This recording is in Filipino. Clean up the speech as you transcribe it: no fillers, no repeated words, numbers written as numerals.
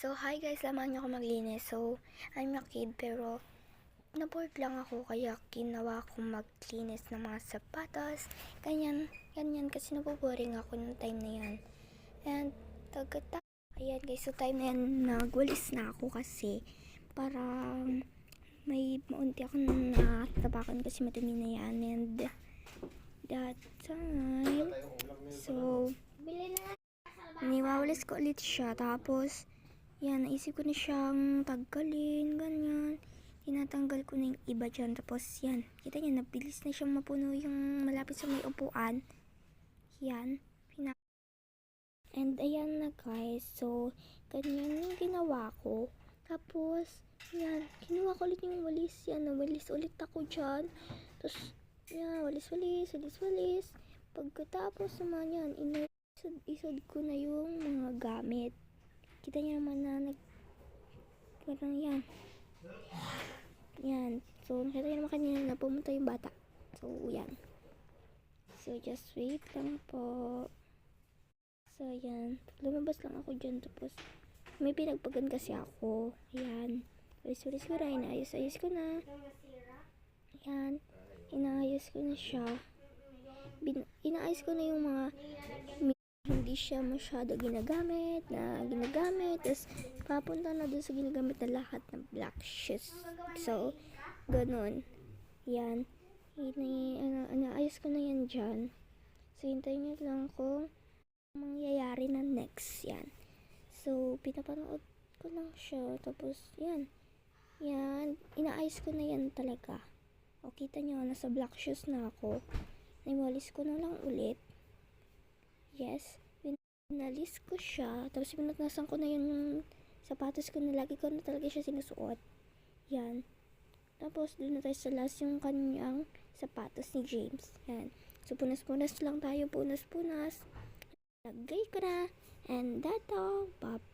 So, hi guys, samahan niyo ako maglinis. So, I'm a kid pero na-bored lang ako kaya ginawa kong maglinis ng mga sapatos. Ganyan kasi naboboring ako ng time na yan. And, ayan guys, so time na yan nagwalis na ako kasi para may maunti akong natapakan kasi madumi na yan. And, that time, so, niwawalis ko ulit siya. Tapos, yan, naisip ko na siyang tanggalin, ganyan. Tinatanggal ko na yung iba dyan. Tapos, yan, kita niya, nabilis na siyang mapuno yung malapit sa may upuan. Yan, and ayan na guys. So, ganyan yung ginawa ko. Tapos, yan, ginawa ko ulit yung walis. Yan, nawalis ulit ako dyan. Tapos, yan, walis. Pagkatapos naman yan, isod ko na yung mga gamit. Kita niyo naman na parang yan. So, nakita niyo naman kanina na pumunta yung bata. So, yan. So, just wait lang po. So, yan. Lumabas lang ako dyan. Tapos, may pinagpagan kasi ako. Yan. Walis ko na. Inaayos ko na. Yan. Inaayos ko na siya. Inaayos ko na yung mga hindi siya masyado ginagamit. Tapos, papunta na dun sa ginagamit na lahat ng black shoes. So, ganun. Yan. Inaayos ko na yan dyan. So, hintayin nyo lang kung mangyayari na next. Yan. So, pinapanood ko lang siya. Tapos, yan. Inaayos ko na yan talaga. O, kita nyo, nasa black shoes na ako. Naiwalis ko na lang ulit. Yes. Pinalis ko siya. Tapos, pinagnasan ko na yung sapatos ko na lagi ko na talaga siya sinusuot. Yan. Tapos, doon na tayo sa last yung kanyang sapatos ni James. Yan. So, punas lang tayo. Punas. Lagay ko na. And that's all. Bye.